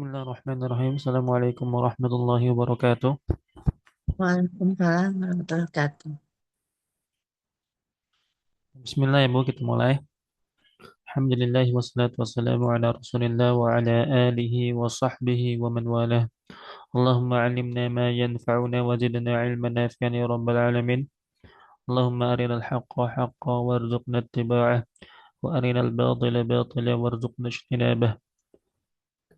Bismillahirrahmanirrahim. Assalamualaikum warahmatullahi wabarakatuh. Waalaikumsalam warahmatullahi wabarakatuh. Bismillah ya Bu, kita mulai. Alhamdulillah wassalatu wassalamu ala rasulillah wa ala alihi wa sahbihi wa man walah. Allahumma alimna ma yanfa'una wa zidna ilman nafi'an ya rabbal alamin. Allahumma arina al-haqqa haqqa warzuqna ittiba'ah wa arina al-batila batila warzuqna ijtinabah.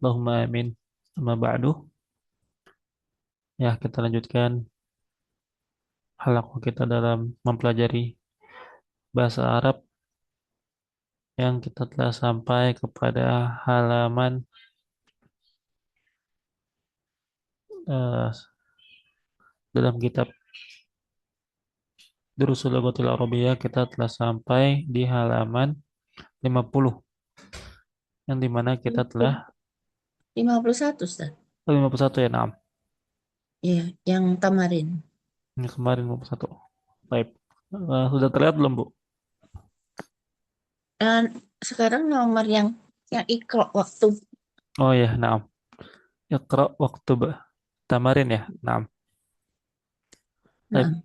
Allahumma amin. Amma ba'du. Ya, kita lanjutkan halaqah kita dalam mempelajari bahasa Arab yang kita telah sampai kepada halaman eh, dalam kitab Durusul Lughatil Arabiyyah kita telah sampai di halaman 50 yang dimana kita telah 51, Ustaz. 51 ya, nah. Iya, yang tamarin. Ini kemarin 51. Baik. Sudah terlihat belum, Bu? Dan sekarang nomor yang ikro waktu. Oh ya, nah. Iqra waktu tamarin ya. Nah. Baik.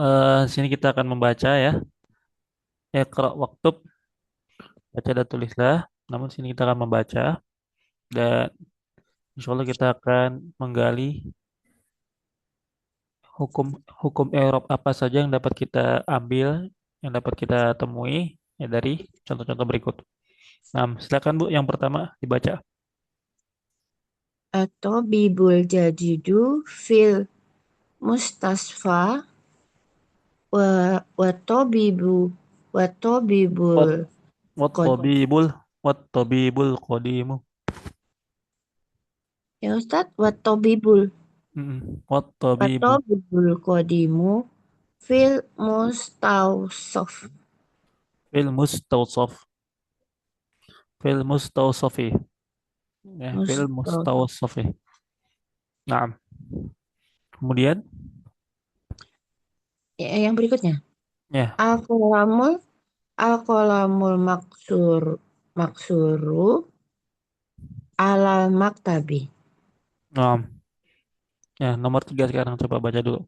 Nah, Sini kita akan membaca ya. Iqra waktu baca dan tulislah. Namun sini kita akan membaca dan insya Allah kita akan menggali hukum hukum Eropa apa saja yang dapat kita ambil, yang dapat kita temui ya dari contoh-contoh berikut. Nah, silakan Bu, yang pertama dibaca. atau bibul jadidu fil mustasfa wa Wat bibul wat kod. tabibul wat tabibul qadimu. Ya Ustaz, Wat tabibu bibul kodimu fil mustawsof. fil mustawsaf fil mustawsafi ya fil Mustawsof. mustawsafi. Nah, kemudian Ya, yang berikutnya. ya, Al-qalamul Al-qalamul maksuru alal maktabi. nah, ya nomor 3 sekarang coba baca dulu.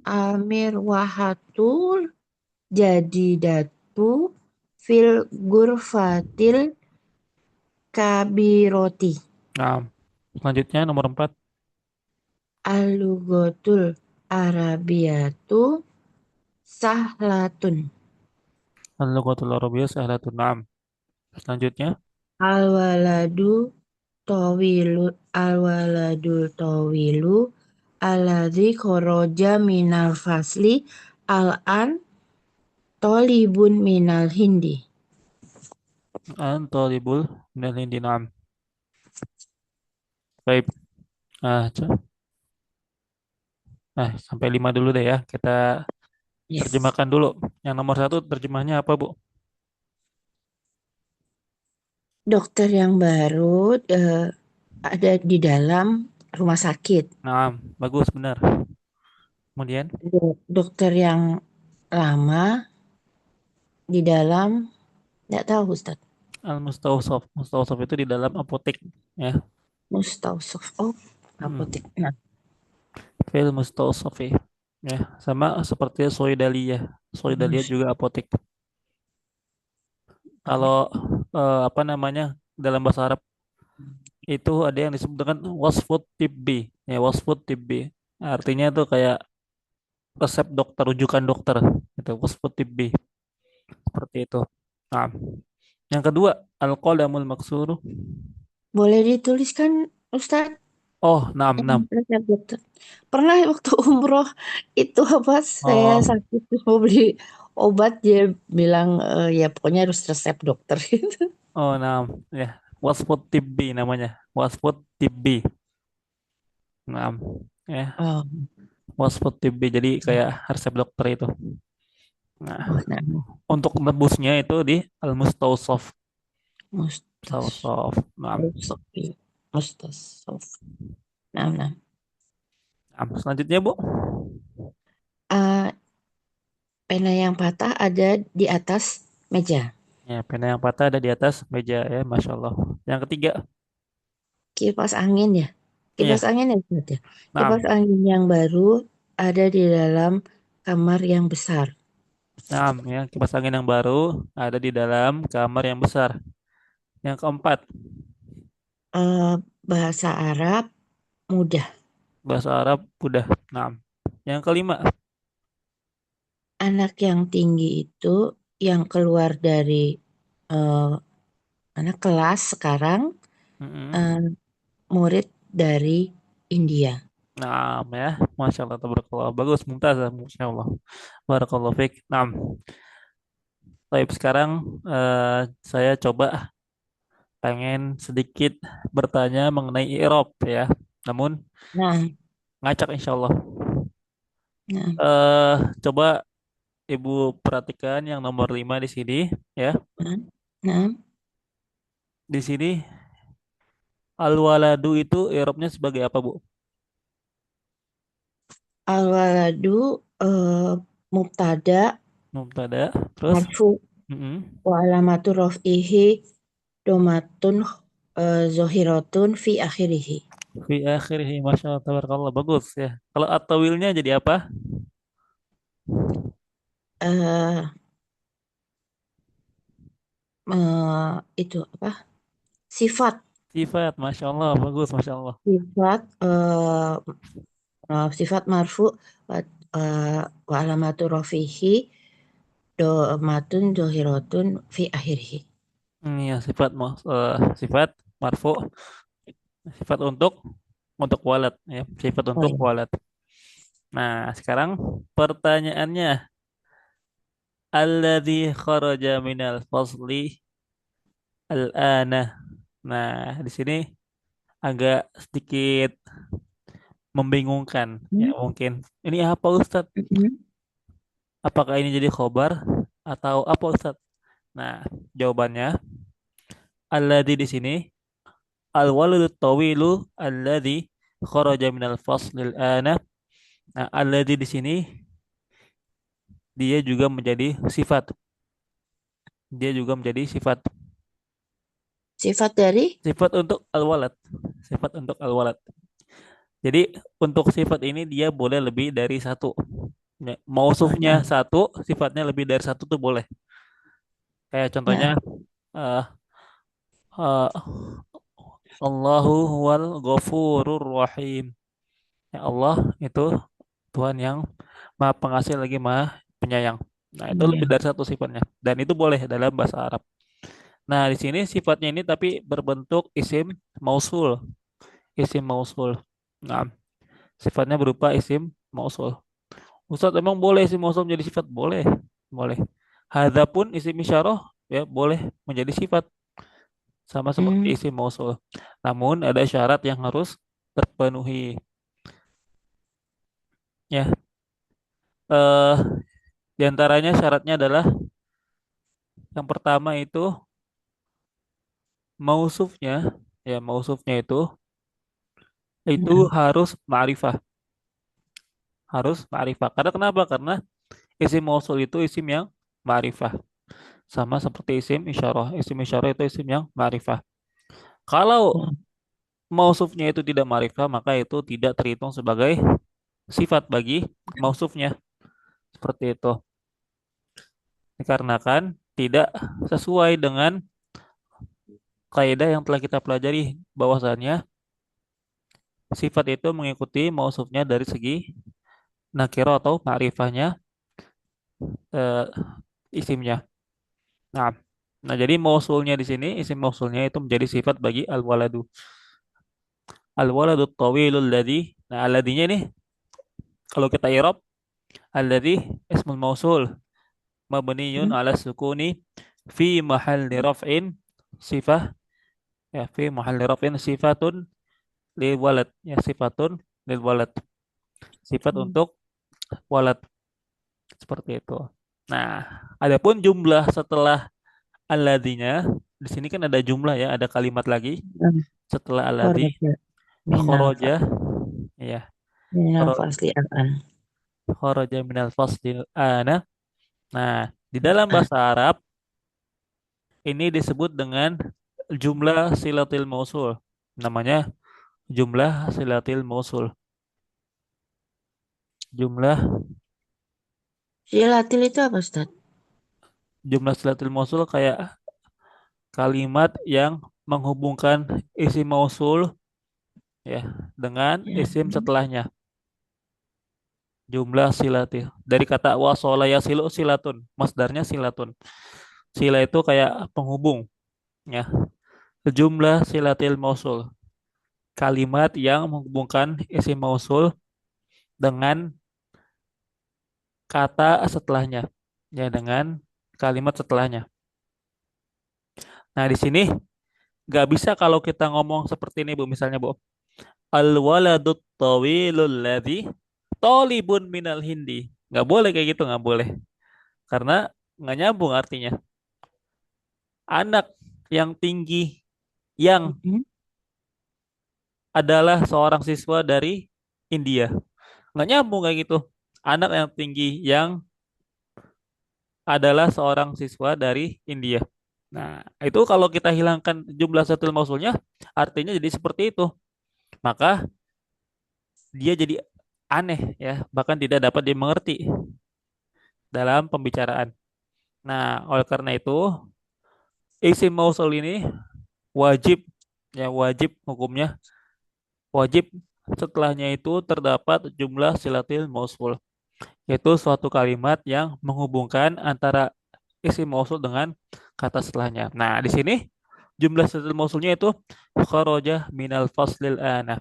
Amir wahatul jadidatu fil gurfatil kabiroti. Nah, selanjutnya nomor 4. Al-lugatul arabiyatu sahlatun. Al-lughatul arabiyyah sahlatun. Naam. Selanjutnya, Al-waladu al-waladu tawilu alladzi kharaja minal fasli al-an tolibun minal hindi. an-talibul minal hindi. Naam. Baik. Sampai 5 dulu deh ya. Kita Yes. terjemahkan dulu. Yang nomor 1 terjemahnya apa, Bu? Dokter yang baru ada di dalam rumah sakit. Nah, bagus benar. Kemudian Dokter yang lama di dalam, nggak tahu Ustaz. al-mustawsaf. Mustawsaf itu di dalam apotek ya. Mustausof. Oh, apotek. Hmm. Nah, Fil mustawsafi. Ya, sama seperti soidaliyah. Soidaliyah mus- juga apotek. Kalau apa namanya dalam bahasa Arab itu ada yang disebut dengan wasfut tibbi. Ya, wasfut tibbi. Artinya itu kayak resep dokter, rujukan dokter. Itu wasfut tibbi. Seperti itu. Nah, yang kedua, al-qalamul maksuru. boleh dituliskan Ustaz? Oh, enam, enam. Resep dokter. Pernah waktu umroh itu apa saya Oh, sakit terus mau beli obat dia bilang ya pokoknya harus resep dokter gitu. oh, enam. Ya, wasfut tibbi namanya. Wasfut tibbi. Enam. Ya, Oh, wasfut tibbi. Jadi kayak resep dokter itu. Nah, oh nah, untuk nebusnya itu di al-mustawsaf. mustas Mustawsaf. Enam. Sofi Mustasof. Nah. Nah, selanjutnya, Bu. Eh, pena yang patah ada di atas meja. Ya, pena yang patah ada di atas meja ya, Masya Allah. Yang ketiga, Kipas angin ya. iya, Kipas angin ya, Ustaz, ya. Kipas naam. angin yang baru ada di dalam kamar yang besar. Naam, ya, kipas angin yang baru ada di dalam kamar yang besar. Yang keempat, Eh, Bahasa Arab mudah. bahasa Arab udah. Naam. Yang kelima, Anak yang tinggi itu yang keluar dari eh, anak kelas sekarang, eh, mm-mm. murid dari India. Naam ya, masya Allah, tabarakallah. Bagus, mumtaz, masya Allah. Barakallahu fiik. Naam. Baik, sekarang saya coba pengen sedikit bertanya mengenai i'rab ya. Namun Nah, ngacak insya Allah. nah, eh Coba Ibu perhatikan yang nomor 5 di sini ya. nah, nah. Di sini al-waladu itu i'rabnya sebagai apa, Bu? Al-waladu mubtada Mubtada, terus marfu mm-mm. wa alamatu raf'ihi domatun zohiratun fi akhirihi. Fi akhirih, masya Allah, tabarakallah, bagus ya. Kalau at-tawilnya jadi apa? eh itu apa? Sifat. Sifat, masya Allah, bagus, masya Allah. Sifat sifat marfu wa, wa alamatu rafihi domatun dohiratun fi akhirih. Ya, sifat marfu, sifat untuk walad ya, sifat Oh untuk ya. walad. Nah, sekarang pertanyaannya, alladzi kharaja minal fasli al-ana. Nah, di sini agak sedikit membingungkan ya Hmm? mungkin. Ini apa Ustadz? Mm-mm. Apakah ini jadi khobar atau apa Ustadz? Nah, jawabannya alladzi di sini al-waladu tawilu alladzi kharaja minal fasli al-ana. Nah, alladzi di sini dia juga menjadi sifat. Dia juga menjadi sifat. Sifat dari Sifat untuk al-walad. Sifat untuk al-walad. Jadi untuk sifat ini dia boleh lebih dari satu. Ya, mausufnya nah, satu, sifatnya lebih dari satu tuh boleh. Kayak contohnya nah, eh, eh, Allahu huwal ghafurur rahim. Ya Allah itu Tuhan yang Maha Pengasih lagi Maha Penyayang. Nah, itu lebih ya. dari satu sifatnya dan itu boleh dalam bahasa Arab. Nah, di sini sifatnya ini tapi berbentuk isim mausul, isim mausul. Nah, sifatnya berupa isim mausul. Ustadz emang boleh isim mausul menjadi sifat? Boleh, boleh. Hadza pun isim isyarah ya boleh menjadi sifat sama seperti Hmm, isim mausul. Namun ada syarat yang harus terpenuhi. Ya, eh di antaranya syaratnya adalah yang pertama mausufnya, ya mausufnya itu nah, harus ma'rifah. Karena kenapa? Karena isim mausul itu isim yang ma'rifah. Sama seperti isim isyarah. Isim isyarah itu isim yang ma'rifah. Kalau nah. mausufnya itu tidak ma'rifah, maka itu tidak terhitung sebagai sifat bagi mausufnya. Seperti itu. Dikarenakan tidak sesuai dengan kaidah yang telah kita pelajari bahwasannya sifat itu mengikuti mausufnya dari segi nakiro atau ma'rifahnya eh, isimnya. Nah, nah jadi mausulnya di sini isim mausulnya itu menjadi sifat bagi al-waladu. Al-waladu tawilul ladzi. Nah, alladzinya nih kalau kita i'rab alladzi ismul mausul mabniyun Hmm, ala sukuni fi mahalli raf'in sifah ya fi mahalli raf'in sifatun lil walad ya sifatun lil walad. Sifat hmm, untuk walad seperti itu. Nah, adapun jumlah setelah alladinya di sini kan ada jumlah ya, ada kalimat lagi hmm. setelah alladzi Kharaja minal kharaja ya minal khara- fasli al-an. kharaja minal fasdil ana. Nah, di dalam bahasa Arab ini disebut dengan jumlah silatil mausul. Namanya jumlah silatil mausul. Jumlah Silatil itu apa, Ustaz? jumlah silatil mausul kayak kalimat yang menghubungkan isim mausul ya dengan Ya. isim setelahnya. Jumlah silatil. Dari kata wasola yasilu silatun. Masdarnya silatun. Sila itu kayak penghubung ya. Jumlah silatil mausul. Kalimat yang menghubungkan isim mausul dengan kata setelahnya. Ya, dengan kalimat setelahnya. Nah, di sini nggak bisa kalau kita ngomong seperti ini, Bu. Misalnya, Bu. Al-waladut tawilul ladzi tolibun minal hindi. Nggak boleh kayak gitu, nggak boleh. Karena nggak nyambung artinya. Anak yang tinggi yang Mm-mm. adalah seorang siswa dari India. Nggak nyambung kayak gitu. Anak yang tinggi yang adalah seorang siswa dari India. Nah, itu kalau kita hilangkan jumlah satul mausulnya, artinya jadi seperti itu. Maka dia jadi aneh ya, bahkan tidak dapat dimengerti dalam pembicaraan. Nah, oleh karena itu, isim mausul ini wajib ya wajib hukumnya wajib setelahnya itu terdapat jumlah silatil mausul, yaitu suatu kalimat yang menghubungkan antara isim mausul dengan kata setelahnya. Nah, di sini jumlah silatil mausulnya itu kharaja minal faslil ana.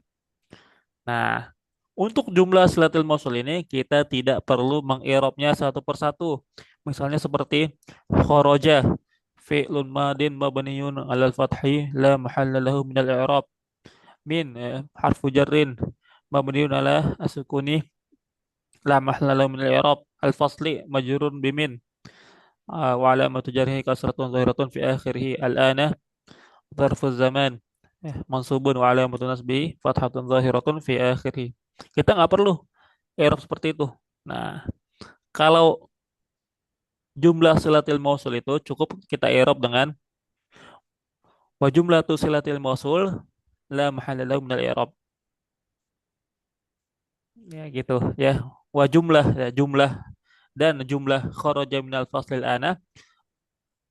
Nah, untuk jumlah silatul mausul ini kita tidak perlu mengirobnya satu persatu. Misalnya seperti kharaja fi'lun madin mabniyun 'alal fathi la mahalla lahu minal i'rab. Min harfu jarrin mabniyun 'ala asukuni la mahalla lahu minal i'rab. Al-fasli majrurun bimin wa 'alamatu jarhi kasratun zahiratun fi akhirih al-ana dzarfuz zaman mansubun wa 'alamatu nasbihi fathatun zahiratun fi akhirih. Kita nggak perlu i'rab seperti itu. Nah, kalau jumlah silatil mausul itu cukup kita i'rab dengan wa jumlatu silatil mausul la mahalla lahu minal i'rab. Ya gitu ya. Wa jumlah ya jumlah dan jumlah kharaja minal faslil ana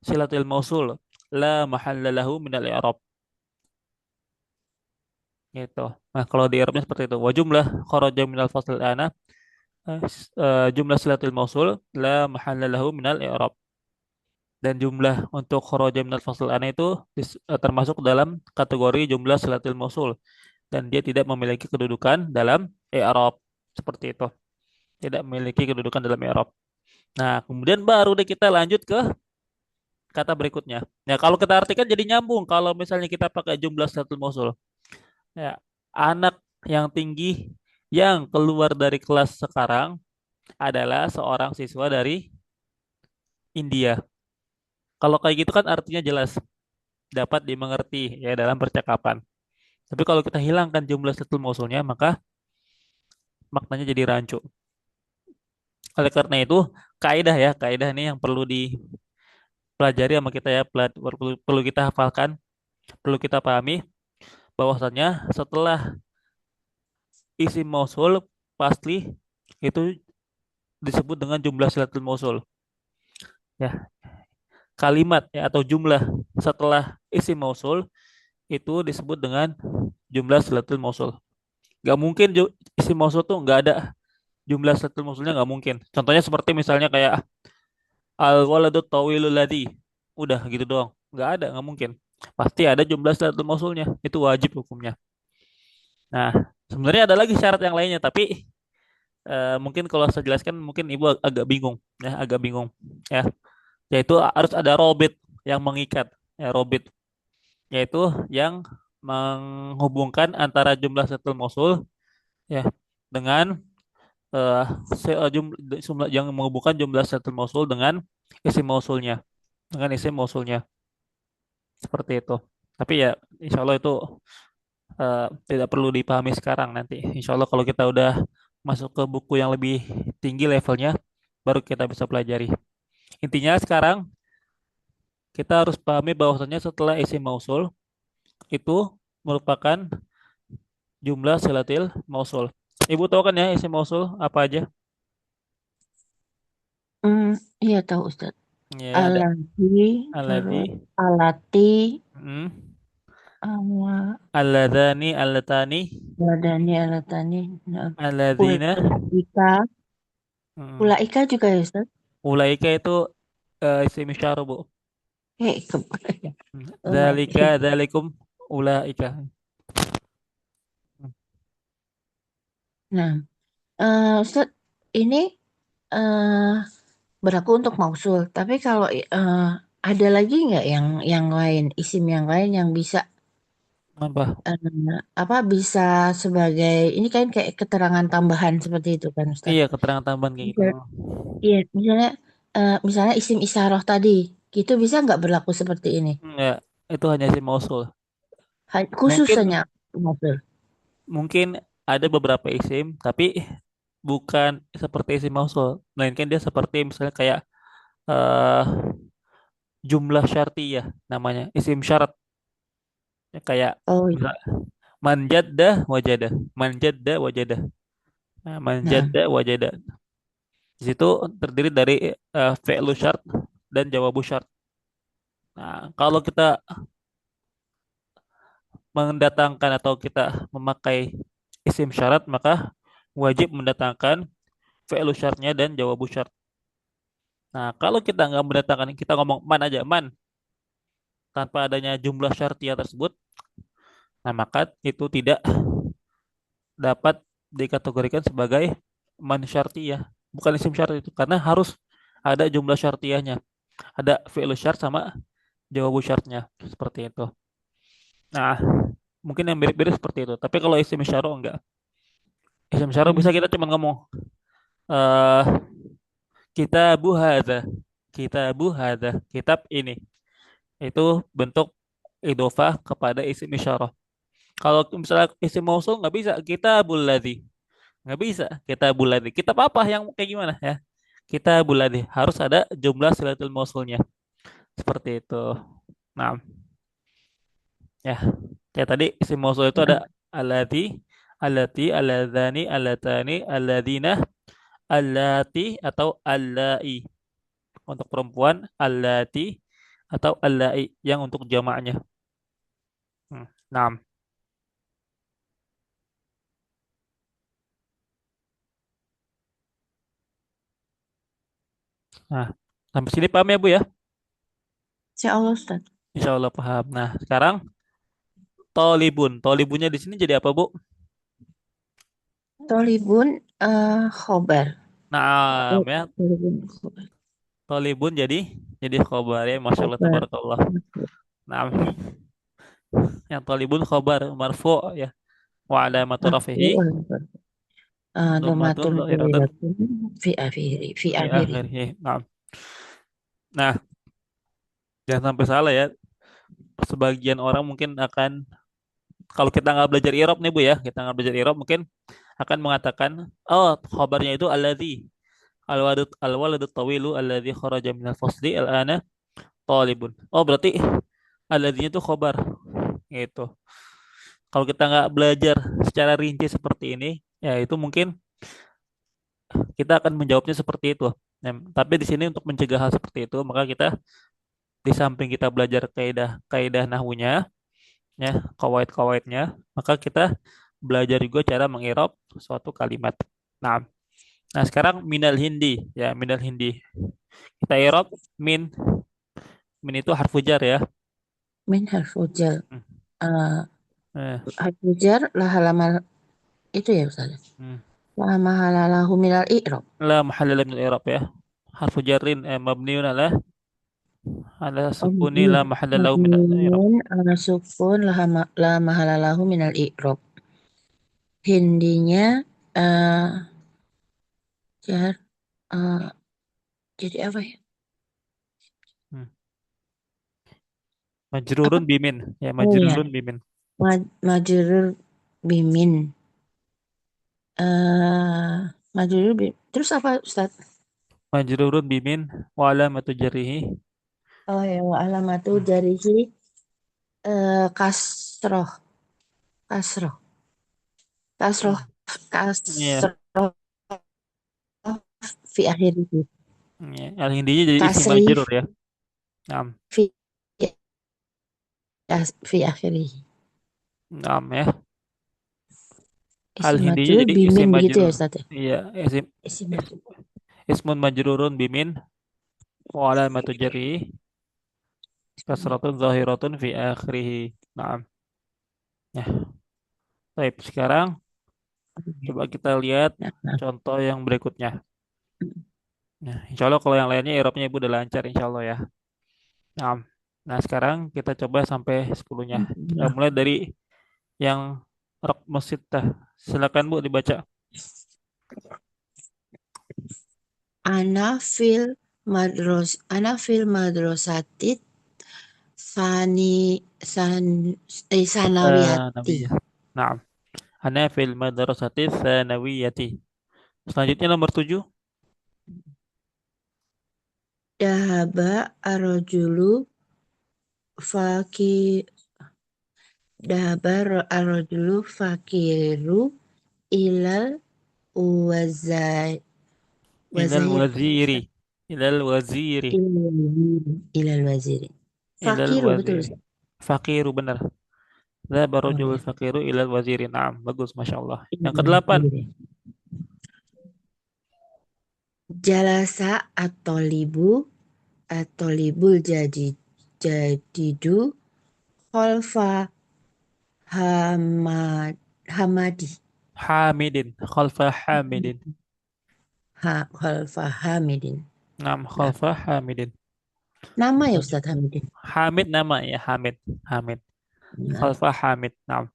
silatil mausul la mahalla lahu minal i'rab gitu. Nah, kalau di i'rabnya seperti itu. Wa jumlah kharaja minal faslil ana jumlah silatil mausul la mahalla lahu minal i'rab. Dan jumlah untuk kharaja minal fasl ana itu termasuk dalam kategori jumlah silatil mausul dan dia tidak memiliki kedudukan dalam i'rab seperti itu, tidak memiliki kedudukan dalam i'rab. Nah, kemudian baru deh kita lanjut ke kata berikutnya. Ya, kalau kita artikan jadi nyambung kalau misalnya kita pakai jumlah silatil mausul. Ya, anak yang tinggi yang keluar dari kelas sekarang adalah seorang siswa dari India. Kalau kayak gitu kan artinya jelas dapat dimengerti ya dalam percakapan. Tapi kalau kita hilangkan jumlah setel mausulnya, maka maknanya jadi rancu. Oleh karena itu, kaidah ini yang perlu dipelajari sama kita ya, perlu kita hafalkan, perlu kita pahami bahwasannya setelah isim mausul pasti itu disebut dengan jumlah silatul mausul. Ya, kalimat ya atau jumlah setelah isim mausul itu disebut dengan jumlah silatul mausul. Gak mungkin isim mausul tuh nggak ada jumlah silatul mausulnya nggak mungkin. Contohnya seperti misalnya kayak al waladu tawilul ladzi. Udah gitu doang. Nggak ada, nggak mungkin. Pasti ada jumlah salatul mausulnya. Itu wajib hukumnya. Nah, sebenarnya ada lagi syarat yang lainnya, tapi mungkin kalau saya jelaskan mungkin ibu agak bingung, ya, agak bingung, ya. Yaitu harus ada robit yang mengikat, ya, robit, yaitu yang menghubungkan antara jumlah salatul mausul, ya, dengan eh, yang menghubungkan jumlah salatul mausul dengan isim mausulnya, dengan isim mausulnya. Seperti itu. Tapi ya insya Allah itu tidak perlu dipahami sekarang nanti. Insya Allah kalau kita udah masuk ke buku yang lebih tinggi levelnya, baru kita bisa pelajari. Intinya sekarang kita harus pahami bahwasanya setelah isim mausul itu merupakan jumlah silatil mausul. Ibu tahu kan ya isim mausul apa aja? Hmm, iya tahu Ustaz. Ya ada Aladi, alladzi, terus alati, hmm, ala, alladzani, allatani, badannya alatani, nah, alladzina, ulaika, hmm. ulaika juga ya Ustaz? Ulaika itu isim isyarah, Bu. Kebayang. Zalika, Ulaika. zalikum, ulaika. Nah, Ustaz, ini eh berlaku untuk mausul. Tapi kalau ada lagi nggak yang lain, isim yang lain yang bisa Apa? apa bisa sebagai ini kan kayak keterangan tambahan seperti itu kan Ustaz? Iya, keterangan tambahan kayak gitu. Misal- Iya, misalnya isim isyarah tadi, gitu bisa nggak berlaku seperti ini? Enggak, itu hanya isim mausul. Khusus Mungkin hanya mausul. mungkin ada beberapa isim, tapi bukan seperti isim mausul, melainkan dia seperti misalnya kayak eh jumlah syartiyah namanya, isim syarat. Ya, kayak Oh, iya. misal manjadda wajadah, manjadda wajadah. Nah, Nah, manjadda wajadah. Di situ terdiri dari fi'lu syart dan jawabu syart. Nah, kalau kita mendatangkan atau kita memakai isim syarat, maka wajib mendatangkan fi'lu syartnya dan jawabu syart. Nah, kalau kita nggak mendatangkan, kita ngomong man aja, man, tanpa adanya jumlah syartiyah tersebut, nah maka itu tidak dapat dikategorikan sebagai man syartiyah. Bukan isim syarat itu, karena harus ada jumlah syartiyahnya. Ada fi'lu syart sama jawabu syartnya. Seperti itu. Nah, mungkin yang mirip-mirip seperti itu. Tapi kalau isim isyarah enggak. Isim isyarah bisa hmm. kita cuma ngomong eh kitabu hadza. Kitabu hadza. Kitab ini. Itu bentuk idofah kepada isim isyarah. Kalau misalnya isim mausul nggak bisa. Kitabul ladzi. Nggak bisa. Kitabul ladzi. Kitab apa yang kayak gimana ya? Kitabul ladzi. Harus ada jumlah silatul mausulnya. Seperti itu. Nah, ya. Kayak tadi isim mausul itu ada Nah, alladzi, allati, alladzani, allatani, alladzina, allati atau allai. Untuk perempuan, allati atau allai yang untuk jamaknya. Nah, nah, sampai sini paham ya Bu ya? Insya Allah Ustaz. Insya Allah paham. Nah, sekarang tolibun. Tolibunnya di sini jadi apa Bu? Tolibun khobar. Nah, ya, Tolibun khobar. tolibun jadi khobar ya. Masya Allah, Khobar. tabarakallah. Nah, yang tolibun khobar marfu ya. Wa alamatu rafihi dhammatun Domatul zahiratun kawiratun fi fi akhiri. akhirih. Nah, jangan sampai salah ya. Sebagian orang mungkin akan kalau kita nggak belajar irob nih Bu ya, kita nggak belajar irob mungkin akan mengatakan, oh khabarnya itu alladzi al-waladut tawilu alladzi kharaja minal fasli al-ana talibun. Oh berarti alladzinya itu khabar gitu. Kalau kita nggak belajar secara rinci seperti ini, ya itu mungkin kita akan menjawabnya seperti itu. Nah, tapi di sini untuk mencegah hal seperti itu, maka kita di samping kita belajar kaidah nahwunya, ya, kawaid-kawaidnya, maka kita belajar juga cara mengirab suatu kalimat. Nah, nah sekarang minal hindi, ya minal hindi. Kita irab min, min itu harfu jar ya. Min harful jar. Hmm. Eh, Eh, harful jar lah halaman itu ya Ustaz. hmm. Lah mahalalahu minal i'rab. La mahalla min al-i'rab ya. Harfu jarrin mabniun ala sukuni la mahalla lahu min al-i'rab. Mabniun ala sukun la mahalalahu minal i'rab. Hindinya eh jar eh, jadi apa ya? Hmm. Apa? Majrurun bimin, ya Oh ya, majrurun bimin. majrur bimin. Terus apa Ustaz? Majrurun bimin wa alamatu jarrihi Oh ya, wa alamatu Hmm. jarihi kasroh, kasroh, kasroh, Hmm. Iya, kasroh fi akhirih, iya. Al hindinya jadi isim kasri majrur ya. Naam, fi fi akhirih. naam ya. Al Isim hindinya majrur jadi isim bimin begitu ya majrur. Ustaz ya? Iya, isim Isim is- majrur. ismun majrurun bimin wa alamatu jarri kasratun zahiratun fi akhirih. Naam. Ya, baik. Sekarang coba kita lihat Nah, nah. contoh yang berikutnya. Nah, insya Allah kalau yang lainnya Eropnya Ibu udah lancar insya Allah ya. Nah, nah sekarang kita coba sampai 10-nya. Kita mulai dari yang rok Mesita. Silakan Bu dibaca. Ana fil madrosatit sani sanawiyati. Sanawiyah. Nah, ana fil madrasati tsanawiyati. Selanjutnya nomor 7. Dahaba arrojulu faki dahaba arrojulu fakiru ilal wazai Ilal wazahir waziri. Ilal waziri. ilal waziri. Ilal Fakiru betul waziri. Ustaz. Fakiru benar. Dzaba Oh rajul ya. fakiru ilal waziri. Naam, bagus Masya Allah. Yang Ilal kedelapan. waziri. Jalasa atau libul jadidu kholfa hamadi Hamidin. Khalfa Hamidin. kholfa hamidin. Naam, Nah, khalfa Hamidin. nama ya Selanjutnya. Ustadz Hamidin. Hamid nama ya, Hamid. Hamid. Nah, Khalfa Hamid. Naam.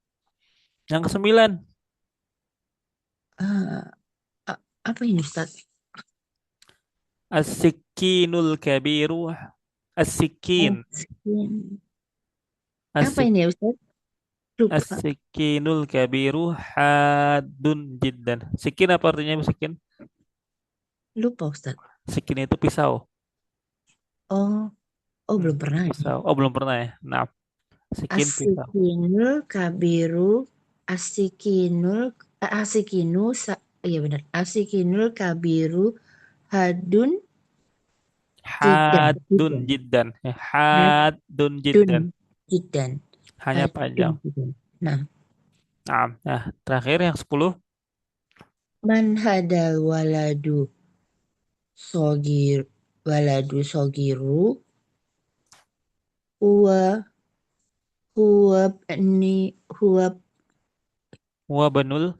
Yang kesembilan. ah, apa ini Ustadz? As-sikinul kabiru. As-sikin. Oh, sekian. Apa As-sik. ini ya Ustadz? Lupa. As-sikinul kabiru hadun jiddan. Sikin apa artinya Bu, sikin? Lupa Ustadz. Sikin itu pisau. Oh, oh Hmm, belum pernah ini. pisau. Oh, belum pernah ya. Nah, sikin pisau. Asikinul kabiru asikinul asikinu iya benar. Asikinul kabiru hadun Hadun jidan. jiddan. Hadun Hadun jiddan. jidan. Hanya Hadun panjang. jidan. Nah, Nah, terakhir yang 10. man hadal sogir sogiru huwa huwa Wabanul.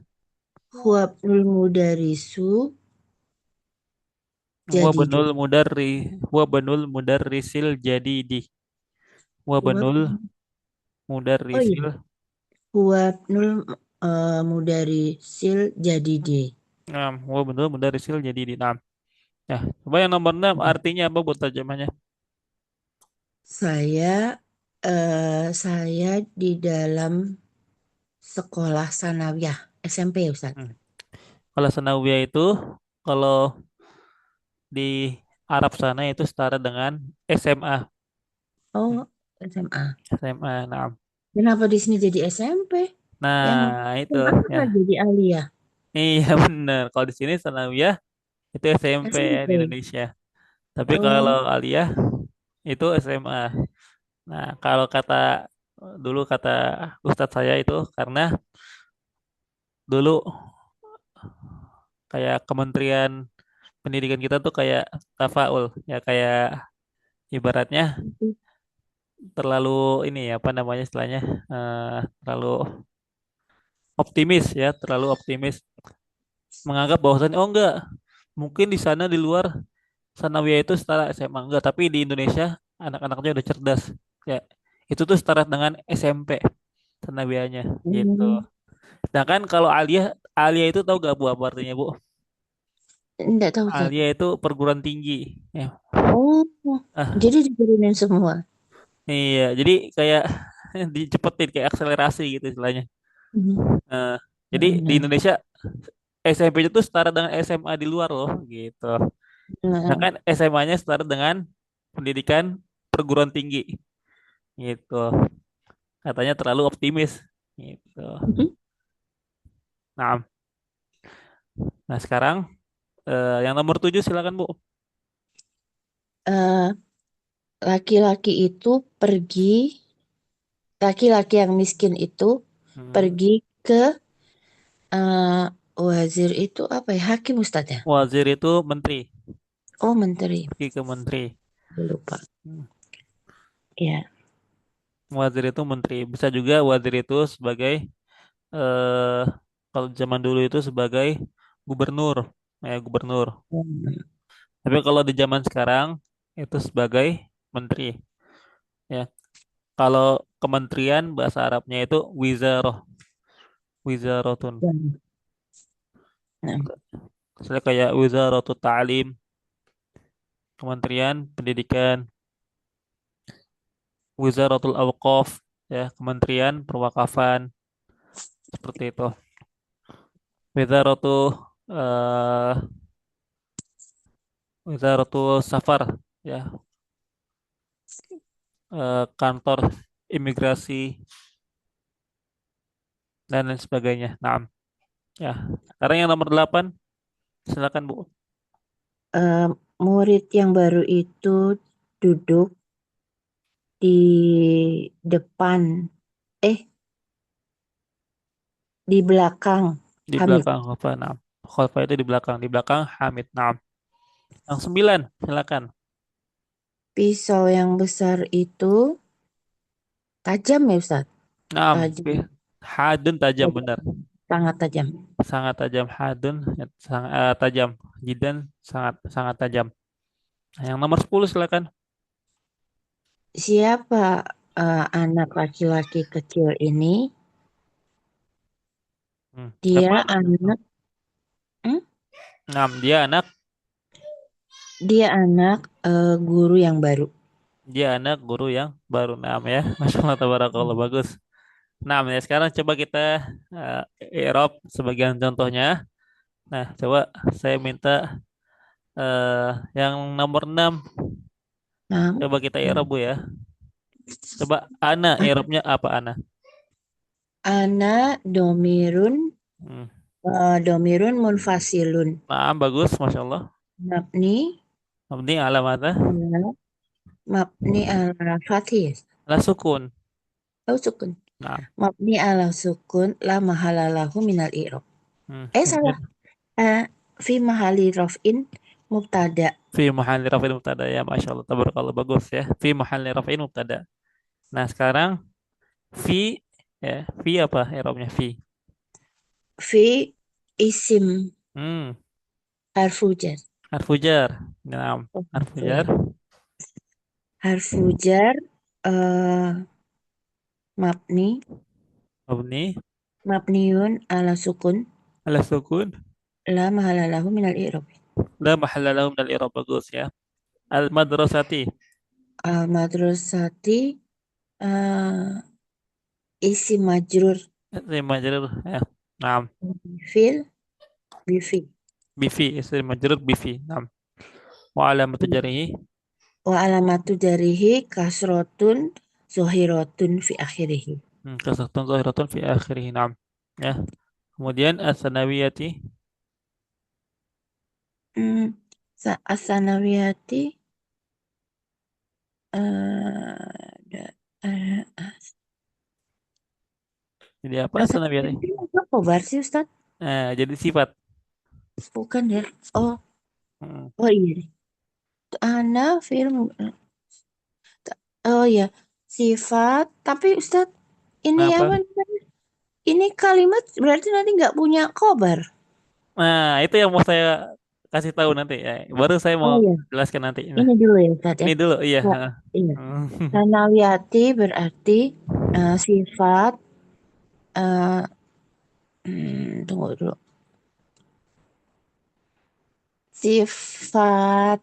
ibnul mudarisu jadidu. Wabanul mudarri. Wabanul mudarrisil jadidi. Huwa, Wabanul oh iya, mudarrisil. huwa ibnul mudarisil jadidi. Wabanul mudarrisil jadidi. Nah, ya, coba yang nomor 6 artinya apa buat terjemahnya? Saya di dalam sekolah sanawiyah SMP ya Ustaz. Hmm. Kalau sanawiyah itu kalau di Arab sana itu setara dengan SMA. Hmm, Oh, SMA. SMA. Nah, Kenapa di sini jadi SMP? Yang nah itu SMA kan ya. nggak jadi aliyah. Iya bener. Kalau di sini sanawiyah itu SMP ya di SMP. Indonesia. Tapi kalau Oh, aliyah itu SMA. Nah, kalau dulu kata Ustadz saya itu karena dulu kayak Kementerian Pendidikan kita tuh kayak tafaul ya kayak ibaratnya terlalu ini ya apa namanya istilahnya terlalu optimis ya terlalu optimis menganggap bahwasannya oh enggak mungkin di sana di luar Sanawiyah itu setara SMA enggak tapi di Indonesia anak-anaknya udah cerdas ya itu tuh setara dengan SMP Sanawiyahnya gitu. hmm, Sedangkan kalau Aliyah itu tahu gak Bu apa artinya Bu? enggak tahu Ustaz. Aliyah itu perguruan tinggi. Ya. Oh, Ah, jadi diturunin semua. iya, jadi kayak dicepetin kayak akselerasi gitu istilahnya. Hmm. Eh, jadi di Nah, Indonesia SMP itu setara dengan SMA di luar loh gitu. nah, Sedangkan SMA-nya setara dengan pendidikan perguruan tinggi gitu. Katanya terlalu optimis gitu. Mhm. Nah, nah sekarang yang nomor 7 silakan Bu. Eh, laki-laki itu pergi, laki-laki yang miskin itu Hmm. pergi ke eh, wazir itu apa ya? Hakim Ustadz ya? Wazir itu menteri, Oh, menteri. pergi ke menteri. Lupa. Hmm. Ya. Wazir itu menteri. Bisa juga wazir itu sebagai eh kalau zaman dulu itu sebagai gubernur, ya gubernur. Hmm. Tapi kalau di zaman sekarang itu sebagai menteri, ya. Kalau kementerian bahasa Arabnya itu wizaroh, wizarotun. Nah, Misalnya kayak wizarotul ta'lim, kementerian pendidikan, wizaratul awqaf, ya, kementerian perwakafan, seperti itu. Wizaratul eh wizaratul safar, ya, kantor imigrasi dan lain sebagainya. Nah, ya. Sekarang yang nomor 8, silakan Bu. eh, murid yang baru itu duduk di depan, eh, di belakang Di Hamid. belakang apa? Nah, Khalfa itu di belakang Hamid. Nah, yang 9, silakan. Pisau yang besar itu tajam ya Ustaz? 6, Tajam. hadun tajam Tajam. benar. Sangat tajam. Sangat tajam hadun, ya, sangat tajam. Jidan sangat sangat tajam. Nah, yang nomor 10 silakan. Siapa anak laki-laki kecil ini? Siapa? Dia anak, hmm? Nah, dia anak Dia anak guru yang baru. dia anak guru yang baru. Nah, ya. Masya Allah, tabarakallah, bagus. Nah, ya sekarang coba kita i'rab sebagian contohnya. Nah, coba saya minta eh yang nomor 6 Nah, coba kita i'rab Bu ya. Coba ana i'rabnya apa ana? anak domirun, Hmm. domirun munfasilun. Nah, bagus, Masya Allah. Mabni, Mabni ala mata? ala- mabni ala fathih. Ala sukun. Oh, sukun. Nah, Mabni ala sukun la mahalalahu minal i'rab. Salah. kemudian Eh, fi mahali raf'in mubtada. fi mahalli raf'in mubtada, ya Masya Allah, tabarakallah, bagus ya. Fi mahalli raf'in mubtada. Nah, sekarang fi, ya, fi apa i'rabnya fi? Fi isim Hmm, harfu jar. harfu jar. Nah, Oh, harfu gitu jar ya. Harfu jar eh, mabni mabni mabniun ala sukun ala sukun la mahalalahu minal i'rab. la mahalla lahu min al-i'rab, bagus ya. Al madrasati. Al madrasati eh, isim majrur Isim majrur ya. Nah, fil bifi. bifi isim majrur bifi. Nah, wa alamatu jarihi. Wa alamatu jarihi kasrotun zohirotun fi akhirihi. Kasratun zahiratun fi akhirih. Nah, ya. Kemudian as-sanawiyati. Hmm, As-sanawiyati da- eh, Jadi apa as-sanawiyati? as-sanawiyati apa khobar sih Ustaz? Jadi sifat. Bukan ya? Oh, Hmm. oh iya. Ana film. Oh ya, sifat. Tapi Ustaz, ini Kenapa? apa namanya? Ini kalimat berarti nanti nggak punya khobar. Nah, itu yang mau saya kasih tahu nanti ya. Baru saya mau Oh ya, jelaskan nanti. Nah, ini dulu ya Ustaz ya. ini dulu, iya. Ya, iya. Sanawiyati berarti sifat. eh, tunggu dulu. Sifat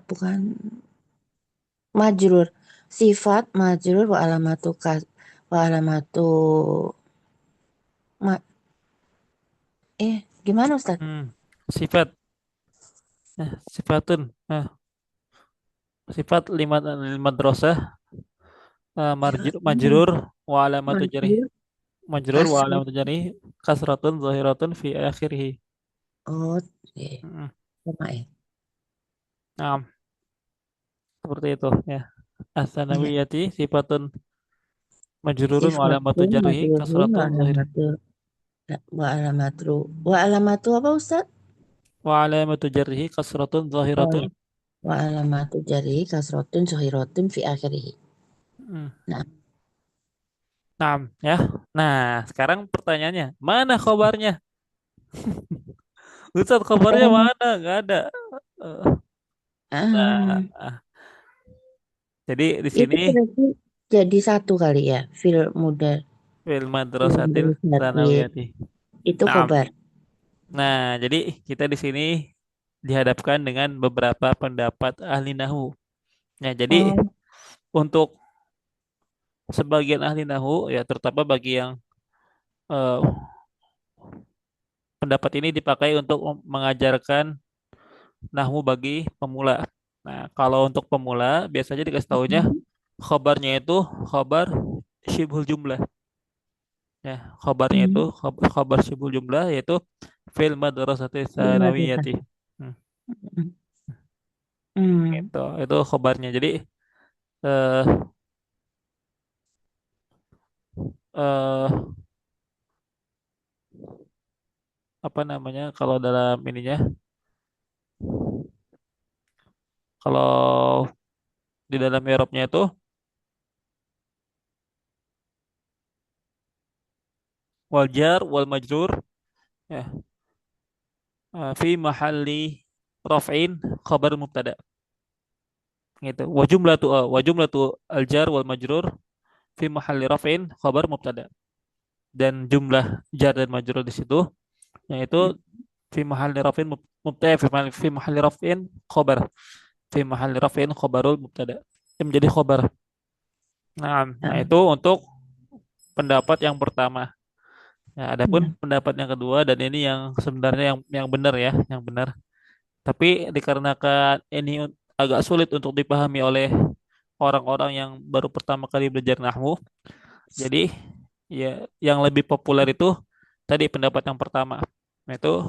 bukan majrur. Sifat majrur wa alamatu wa alamatu ma, gimana Ustaz? Sifat. Sifatun. Sifat lima drosah Hmm. majrur wa alamatu jarih Manjur, majrur wa kasrut. alamatu jarih kasratun zahiratun fi akhirih. Oh, oke. Mm. Sama ya. Nah, seperti itu ya. Iya. As-sanawiyati sifatun majrurun wa alamatu Sifatun jarih majrurun kasratun zahiratun wa alamatu. Wa alamatu apa Ustaz? wa alamatu jarih kasratun Oh zahiratun. ya. Wa alamatu jari kasrotun sohirotun fi akhirih. Mm. Nah, Nah, ya. Nah, sekarang pertanyaannya, mana khobarnya? Ustaz, khobarnya oh, mana? Nggak ada. Eh, ah, Nah, jadi di itu sini berarti jadi satu kali ya, fil muda, fil fil madrasatil mudasatir. sanawiyati. Itu Nah, kobar. jadi kita di sini dihadapkan dengan beberapa pendapat ahli nahu. Nah, jadi Oh, untuk sebagian ahli nahu ya terutama bagi yang eh, pendapat ini dipakai untuk mengajarkan nahwu bagi pemula. Nah, kalau untuk pemula biasanya dikasih tahunya mhm. khobarnya itu khobar syibhul jumlah. Ya, khobarnya itu Hmm, khobar syibhul jumlah yaitu fil madrasati fil tsanawiyati. madrasah. Hmm, Hmm, hmm. itu khobarnya. Jadi eh eh apa namanya kalau dalam ininya kalau di dalam Eropnya itu wajar wal majrur ya fi mahalli raf'in khabar mubtada gitu. Wa jumlatu al jar wal majrur fi mahalli raf'in khabar mubtada. Dan jumlah jar dan majrur di situ yaitu fi mahalli raf'in mubtada fi mahalli raf'in khabar. Fi mahalli raf'in khabarul mubtada. Yang menjadi khabar. Nah, Ah, itu untuk pendapat yang pertama. Ya, adapun hmm. pendapat yang kedua dan ini yang sebenarnya yang benar ya, yang benar. Tapi dikarenakan ini agak sulit untuk dipahami oleh orang-orang yang baru pertama kali belajar nahwu, jadi ya yang lebih populer itu tadi pendapat yang pertama. Nah, itu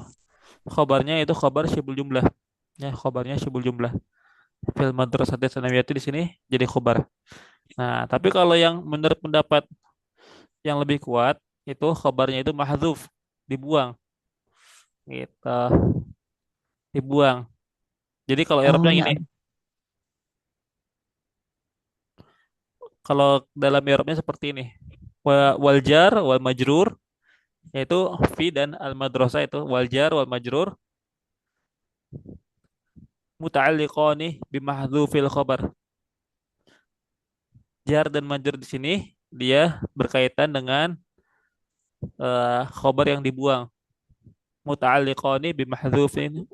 khobarnya itu khobar syibul jumlah. Ya, khobarnya syibul jumlah. Fil madrasati sanawiyati di sini jadi khobar. Nah, tapi kalau yang menurut pendapat yang lebih kuat itu khobarnya itu mahdzuf, dibuang gitu, dibuang. Jadi kalau Oh, Eropnya nggak. gini, kalau dalam Eropnya seperti ini. Wal jar wal majrur yaitu fi dan al madrasah itu wal jar wal majrur muta'alliqani bimahdhufil khabar. Jar dan majrur di sini dia berkaitan dengan khabar yang dibuang. Muta'alliqani bimahdhufin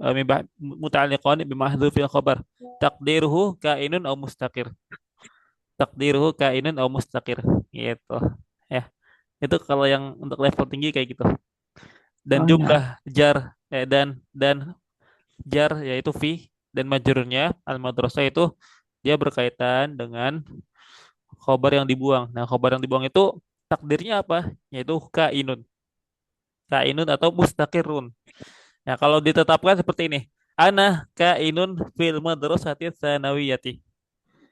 muta'alliqani bimahdhufil khabar. Takdiruhu kainun au mustaqir. Takdiruhu kainun au mustaqir. Gitu. Ya. Itu kalau yang untuk level tinggi kayak gitu. Dan Oh, jumlah nggak. jar dan jar yaitu fi dan majrurnya al madrasah itu dia berkaitan dengan khobar yang dibuang. Nah, khobar yang dibuang itu takdirnya apa? Yaitu kainun. Kainun atau mustaqirun. Nah, kalau ditetapkan seperti ini. Ana kainun fil madrasati tsanawiyati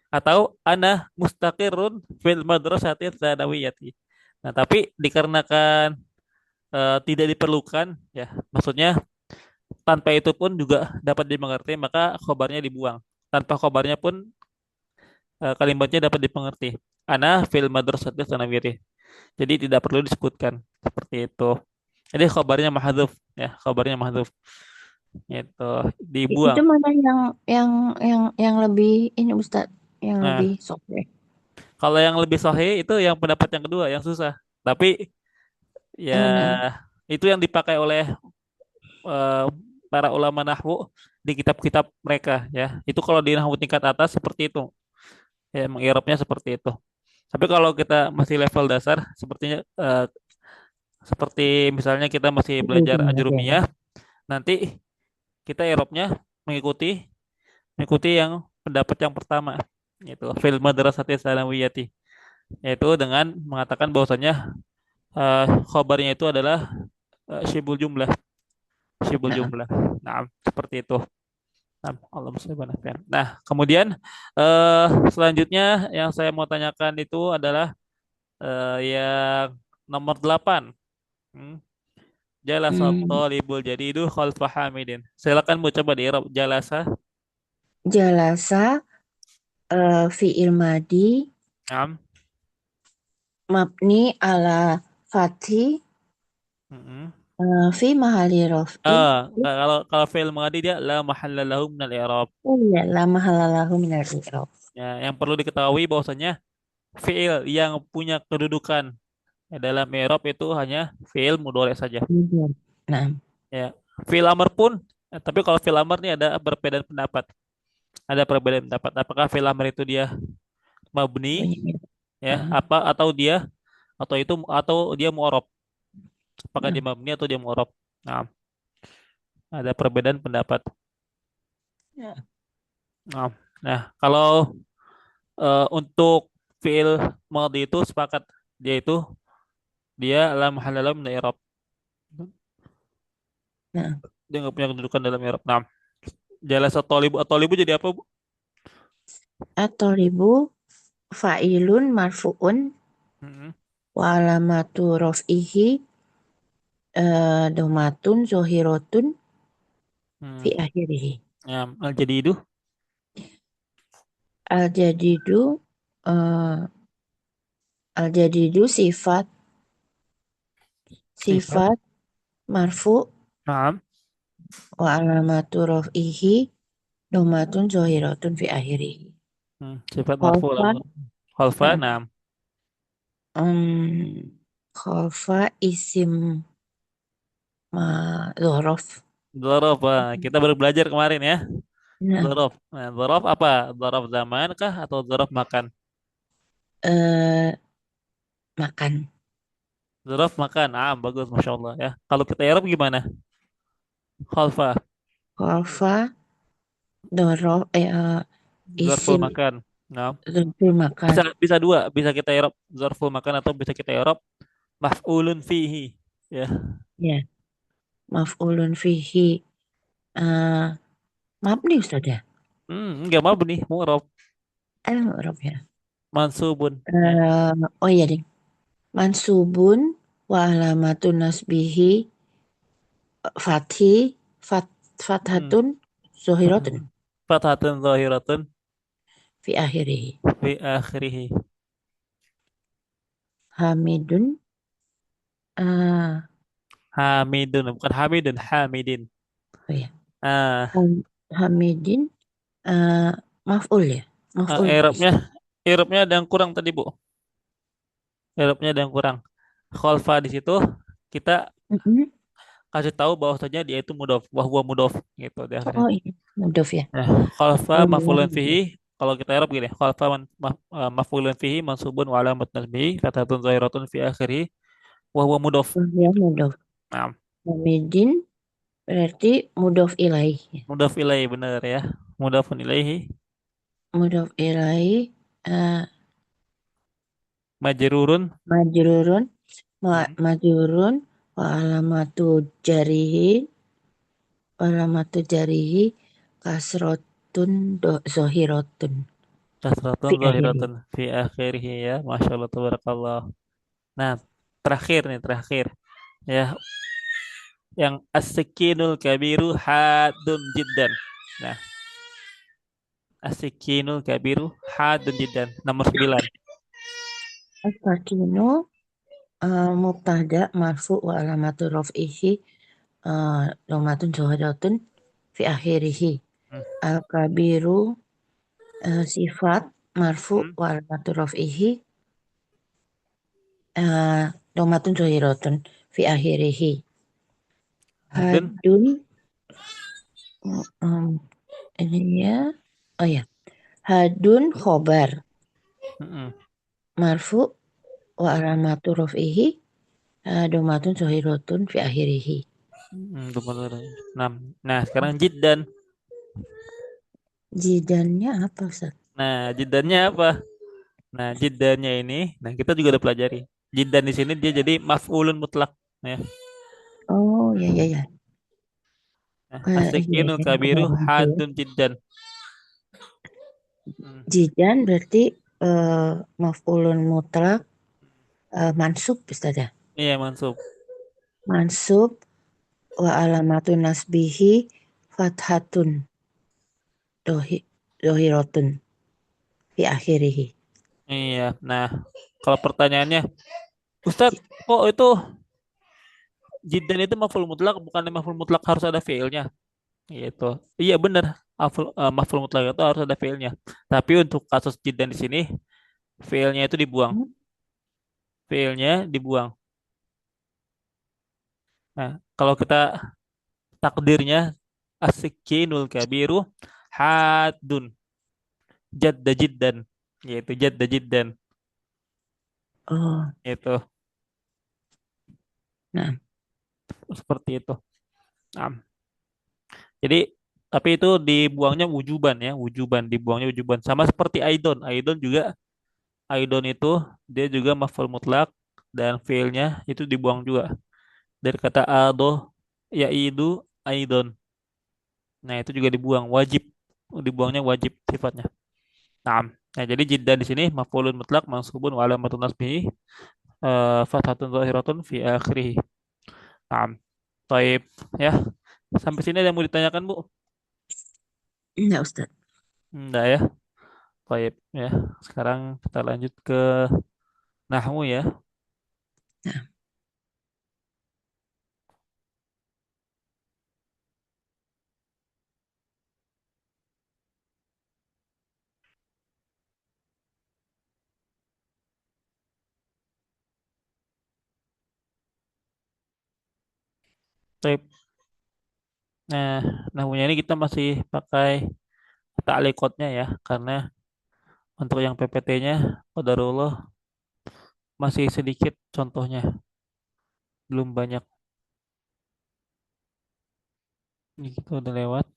atau ana mustaqirun fil madrasati tsanawiyati. Nah, tapi dikarenakan tidak diperlukan ya, maksudnya tanpa itu pun juga dapat dimengerti, maka khobarnya dibuang. Tanpa khobarnya pun kalimatnya dapat dimengerti. Ana fil madrasati tsanawiyati. Jadi tidak perlu disebutkan seperti itu. Jadi khobarnya mahadzuf ya, khobarnya mahadzuf. Itu Itu dibuang. mana yang yang lebih ini Ustaz, yang lebih Nah, sore. kalau yang lebih sahih itu yang pendapat yang kedua yang susah. Tapi ya Yang mana? itu yang dipakai oleh eh, para ulama nahwu di kitab-kitab mereka ya. Itu kalau di nahwu tingkat atas seperti itu. Ya, mengirapnya seperti itu. Tapi kalau kita masih level dasar, sepertinya seperti misalnya kita masih Itu belajar benar ya. ajrumiyah, nanti kita irapnya mengikuti mengikuti yang pendapat yang pertama, yaitu fil madrasati tsanawiyati, yaitu dengan mengatakan bahwasanya khobarnya itu adalah syibul jumlah, syibul Nah, jumlah. Nah, seperti itu. Nah, Allah subhanahu wa ta'ala. Nah, kemudian selanjutnya yang saya mau tanyakan itu adalah yang nomor 8. Hmm. Jalasa hmm, talibul jadidu khalfa hamidin. Silakan Bu coba di Arab jalasa. jalasa fi'il madi Naam. mabni ala fathi Mm-mm. fi mahali rof'in. Kalau kalau fi'il madi dia la mahalla lahu minal i'rab. Oh iya, la mahalalahu minal i'rab. Ya, yang perlu diketahui bahwasanya fi'il yang punya kedudukan dalam i'rab itu hanya fi'il mudhari saja. Kemudian, nah, Ya, fi'il amr pun, tapi kalau fi'il amr ini ada perbedaan pendapat. Ada perbedaan pendapat. Apakah fi'il amr itu dia mabni, punya i'rab. ya, Ah, apa atau dia mu'arab? Apakah nah, dia mabni atau dia mu'arab? Nah, ada perbedaan pendapat. ya, Nah, nah, kalau untuk fi'il madhi itu sepakat dia itu dia la mahalla lahu min i'rab. nah. Dia nggak punya kedudukan dalam i'rab. Nah, jalasa tolibu atolibu jadi apa, Bu? At-thoribu fa'ilun marfu'un Mm-mm. wa alamatu raf'ihi domatun zohirotun Hmm. fi akhirih. Ya, jadi itu Al-jadidu eh, al-jadidu sifat. sifat marfu Naam. wa alamatu raf'ihi domatun zohirotun fi akhirih. Sifat marfu Khalfa lam khalfa. eh, Naam. khalfa isim dhorof. Dzaraf. Kita baru belajar kemarin ya. Nah, Dzaraf. Nah, dzaraf apa? Dzaraf zaman kah atau dzaraf makan? eh, makan. Dzaraf makan. Ah, bagus, masya Allah ya. Kalau kita Arab gimana? Khalfa. Khalfa dhorof Zarful isim makan. Nah, dhorful makan. bisa bisa dua, bisa kita Arab zarful makan atau bisa kita Arab maf'ulun fihi. Ya. Ya, maf'ulun fihi. eh maaf nih Ustaz ya. Enggak mau nih, mu'rab, Rob ya. mansubun. Ya. Oh iya ding. Mansubun wa alamatun nasbihi fathi fat Hmm. fathatun zohiratun Fathatun zahiratun fi akhirih. fi akhirih. Hamidun eh Hamidun, bukan Hamidun, Hamidin. oh ya. Ah, Hamidin eh maf'ul ya. Maf'ul bih. Arabnya, Arabnya ada yang kurang tadi, Bu. Arabnya ada yang kurang. Khalfa di situ kita Mm-mm. kasih tahu bahwasanya dia itu mudhof, bahwa mudhof gitu di akhirnya. Oh iya, mudhof ya. Nah, khalfa Oh iya, maf'ulun fihi, mudhof. kalau kita Arab gini, khalfa maf'ulun fihi mansubun wa alamat nasbihi fathatun zahiratun fi akhirih wa huwa mudhof. Oh iya, mudhof. Nah, Hamidin berarti mudhof ilaih. mudhof ilaihi benar ya. Mudhofun ilaihi Mudhof ilaih eh majrurun. majrurun Hmm. majrurun wa alamatu jarihi wa alamatu jarihi kasrotun zohirotun Kasratun fi akhiri. zahiratun fi akhirih ya. Masya Allah tabarakallah. Nah, terakhir nih, terakhir ya, yang as-sakinul kabiru hadun jiddan. Nah, as-sakinul kabiru hadun jiddan. Nomor 9. As-sakinu mubtada marfu wa alamatu raf'ihi domatun zohiratun fi akhirihi. Hmm. Al-kabiru sifat marfu Hmm. wa alamatu raf'ihi eh, domatun zohiratun fi akhirihi. Hadun. Hadun em, ini ya. Oh ya. Hadun khobar Hmm. marfu wa alamatu raf'ihi domatun zohiratun fi akhirihi. Betul. Nah, nah, sekarang jiddan. Jidannya apa, Ustaz? Nah, jidannya apa? Nah, jidannya ini, nah kita juga udah pelajari. Jidan di sini dia jadi maf'ulun mutlak. Ya. Oh, ya, ya, ya. Nah, Iya, as-sakinul yang kabiru kemarin itu ya. hadun jiddan. Hmm. Jidan berarti maf'ulun mutlak mansub, Ustaz ya. Iya, mansub. Mansub wa alamatun nasbihi fathatun dohi dohiratun fi akhirih. Iya. Nah, kalau pertanyaannya, Ustadz, kok itu jiddan itu maf'ul mutlak bukan maf'ul mutlak harus ada fiilnya? Gitu. Iya benar. Maf'ul mutlak itu harus ada fiilnya. Tapi untuk kasus jiddan di sini, fiilnya itu dibuang. Fiilnya dibuang. Nah, kalau kita takdirnya as-sakinul kabiru hadun jadda jiddan. Yaitu jadda jiddan. Oh, Itu nah, seperti itu. Nah, jadi tapi itu dibuangnya wujuban ya, wujuban dibuangnya wujuban. Sama seperti aidon. Aidon juga aidon itu dia juga maf'ul mutlak dan fiilnya itu dibuang juga. Dari kata ado yaidu aidon. Nah, itu juga dibuang wajib. Dibuangnya wajib sifatnya. Nah, nah jadi jiddan di sini maf'ulun mutlak mansubun wa alamatun nasbihi fathatun zahiratun fi akhirih. Nah, taib ya. Sampai sini ada yang mau ditanyakan, Bu? enggak Ustaz. Enggak ya. Taib ya. Sekarang kita lanjut ke nahwu ya. Nah, Taib. Nah, nahwunya ini kita masih pakai ta'liqotnya ya, karena untuk yang PPT-nya qadarullah masih sedikit contohnya, belum banyak. Ini kita udah lewat.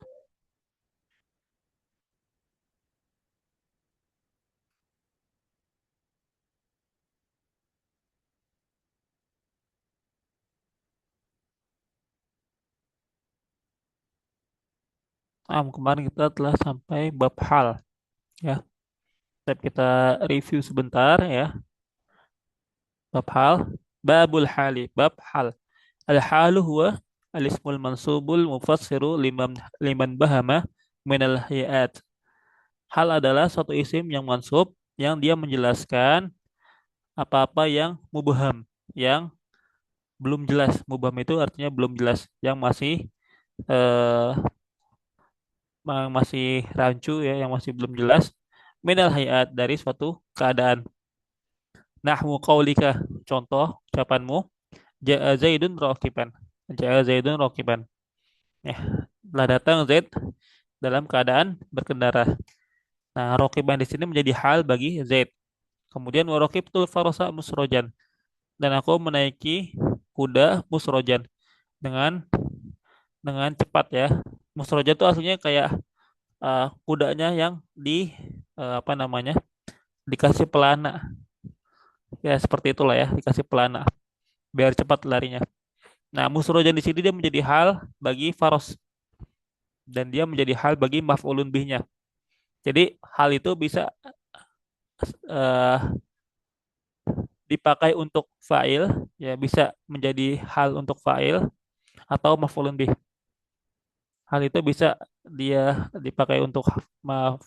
Kemarin kita telah sampai bab hal ya. Tapi kita review sebentar ya. Bab hal, babul hali, bab hal. Al halu huwa al ismul mansubul mufassiru liman bahama minal hayat. Hal adalah suatu isim yang mansub yang dia menjelaskan apa-apa yang mubham, yang belum jelas. Mubham itu artinya belum jelas, yang masih eh, masih rancu ya, yang masih belum jelas. Minal hayat dari suatu keadaan. Nahwu qaulika, contoh ucapanmu, ja'a Zaidun rakiban. Ja'a Zaidun rakiban. Ya, telah datang Zaid dalam keadaan berkendara. Nah, rakiban di sini menjadi hal bagi Zaid. Kemudian warokibtul farasa musrojan, dan aku menaiki kuda musrojan dengan cepat ya. Musrojan itu aslinya kayak kudanya yang apa namanya, dikasih pelana ya, seperti itulah ya, dikasih pelana biar cepat larinya. Nah, musrojan di sini dia menjadi hal bagi faros dan dia menjadi hal bagi maf'ulun bihnya. Jadi hal itu bisa eh, dipakai untuk fa'il ya, bisa menjadi hal untuk fa'il atau maf'ulun bih. Hal itu bisa dia dipakai untuk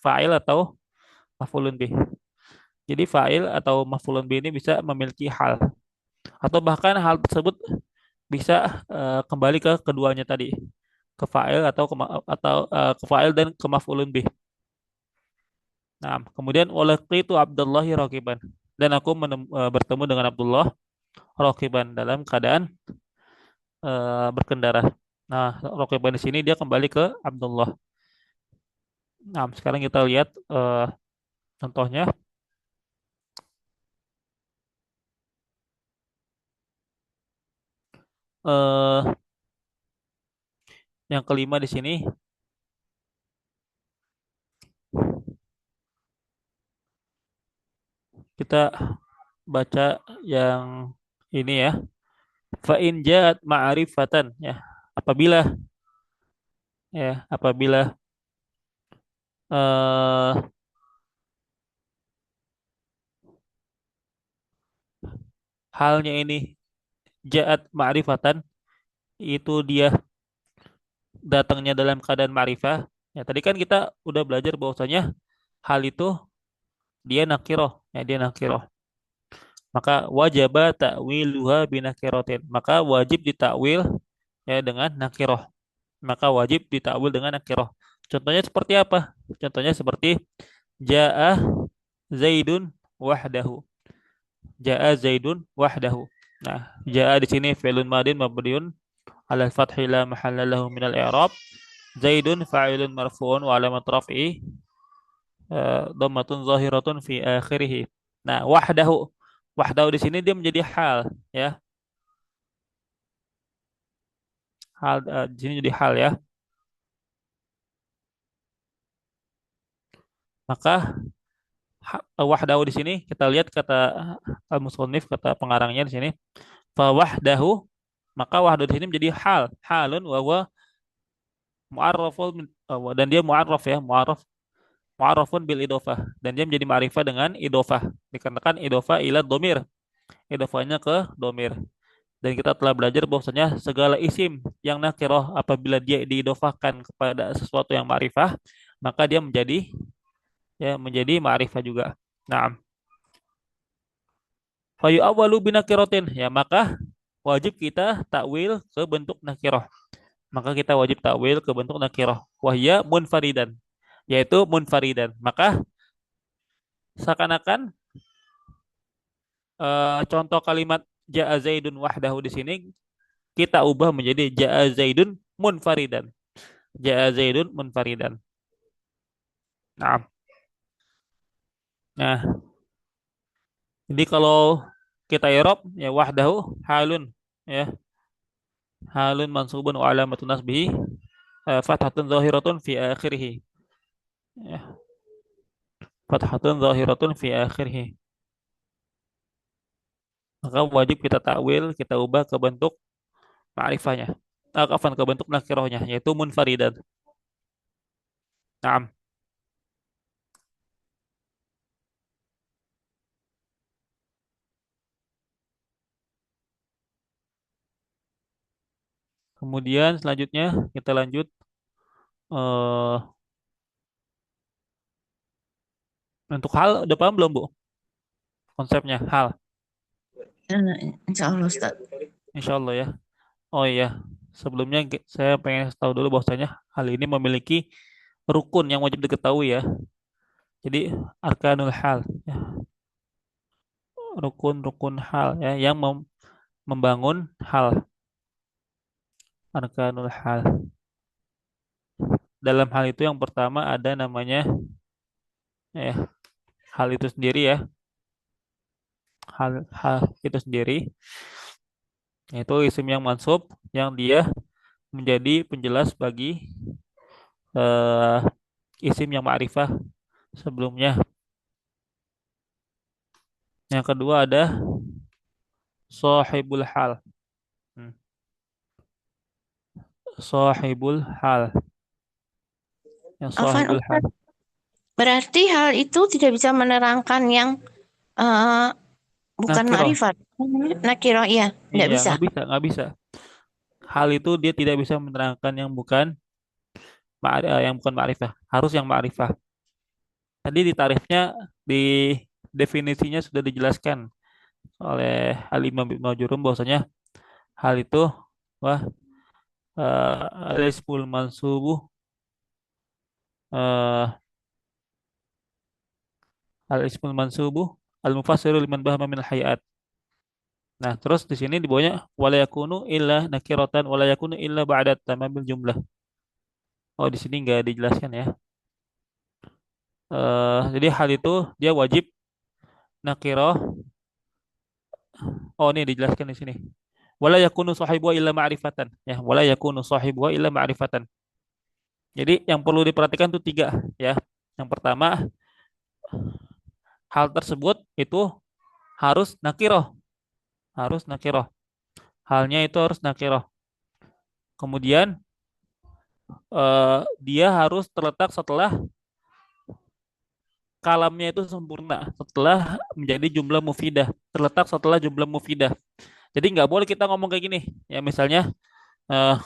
fa'il atau maf'ulun bih. Jadi fa'il atau maf'ulun bih ini bisa memiliki hal atau bahkan hal tersebut bisa kembali ke keduanya tadi, ke fa'il atau ke fa'il dan ke maf'ulun bih. Nah, kemudian walaqitu Abdullahi raqiban, dan aku bertemu dengan Abdullah raqiban dalam keadaan berkendara. Nah, raqiban di sini dia kembali ke Abdullah. Nah, sekarang kita lihat contohnya. eh yang kelima di sini, Kita baca yang ini ya. Fa in ja'at ma'rifatan ya. Apabila apabila eh halnya ini ja'at ma'rifatan, itu dia datangnya dalam keadaan ma'rifah. Ya, tadi kan kita udah belajar bahwasanya hal itu dia nakiroh, ya dia nakiroh. Maka wajaba ta'wiluha binakirotin. Maka wajib ditakwil ya dengan nakiroh. Maka wajib ditakwil dengan nakiroh. Contohnya seperti apa? Contohnya seperti ja'a Zaidun wahdahu. Ja'a Zaidun wahdahu. Nah, ja'a di sini fi'lun madin mabniun ala fathi la mahalla lahu minal i'rab. Zaidun fa'ilun marfu'un wa alamat raf'i dhammatun zahiratun fi akhirih. Nah, wahdahu. Wahdahu di sini dia menjadi hal ya. Hal di sini jadi hal ya. Maka wahdahu di sini kita lihat kata al-musannif, kata pengarangnya di sini fa wahdahu, maka wahdahu di sini menjadi hal, halun wa huwa mu'arrafun dan dia mu'arraf ya, mu'arrafun bil idofah, dan dia menjadi ma'rifah dengan idofah dikarenakan idofah ila domir, idofahnya ke domir. Dan kita telah belajar bahwasanya segala isim yang nakiroh apabila dia diidofahkan kepada sesuatu yang ma'rifah, maka dia menjadi ma'rifah juga. Nah, fayu awalu binakiratin ya, maka wajib kita takwil ke bentuk nakiroh. Maka kita wajib takwil ke bentuk nakiroh. Wahya munfaridan, yaitu munfaridan. Maka seakan-akan contoh kalimat ja'a zaidun wahdahu di sini kita ubah menjadi ja'a zaidun munfaridan. Ja'a zaidun munfaridan. Nah, nah, jadi kalau kita i'rab ya wahdahu halun ya, halun mansubun wa alamatun nasbihi fathatun zahiratun fi akhirih. Ya, fathatun zahiratun fi akhirih. Maka wajib kita takwil, kita ubah ke bentuk ma'rifahnya. Afan, ke bentuk nakirohnya, yaitu munfaridan. Naam. Kemudian selanjutnya kita lanjut eh untuk hal udah paham belum Bu? Konsepnya hal. Insya Allah Ustaz. Insya Allah ya. Oh iya, sebelumnya saya pengen tahu dulu bahwasanya hal ini memiliki rukun yang wajib diketahui ya. Jadi arkanul hal, ya. Rukun-rukun hal ya yang membangun hal. Arkanul hal. Dalam hal itu yang pertama ada namanya ya, hal itu sendiri ya. Hal itu sendiri yaitu isim yang mansub yang dia menjadi penjelas bagi eh, isim yang ma'rifah sebelumnya. Yang kedua ada sahibul hal. Hmm. Sahibul hal. Yang Afan sahibul hal. Ustaz. Berarti hal itu tidak bisa menerangkan yang eh, bukan Nakirah. makrifat. Nakiro, iya, tidak Iya, bisa. nggak bisa. Hal itu dia tidak bisa menerangkan yang bukan ma'rifah. Harus yang ma'rifah. Tadi di tarifnya, di definisinya sudah dijelaskan oleh Al-Imam Ibnu Jurum bahwasanya hal itu wah al-ismul mansubuh eh, al-ismul mansubuh al-mufassiru liman bahama min hayat. Nah, terus di sini di bawahnya wala yakunu illa nakiratan wala yakunu illa ba'da tamamil jumlah. Oh, di sini nggak dijelaskan ya. Jadi hal itu dia wajib nakiroh. Oh, ini dijelaskan di sini. Wala yakunu sahibuha illa ma'rifatan. Ya, wala yakunu sahibuha illa ma'rifatan. Jadi yang perlu diperhatikan tuh tiga ya. Yang pertama, hal tersebut itu harus nakiroh, harus nakiroh. Halnya itu harus nakiroh. Kemudian dia harus terletak setelah kalamnya itu sempurna, setelah menjadi jumlah mufidah, terletak setelah jumlah mufidah. Jadi nggak boleh kita ngomong kayak gini, ya misalnya eh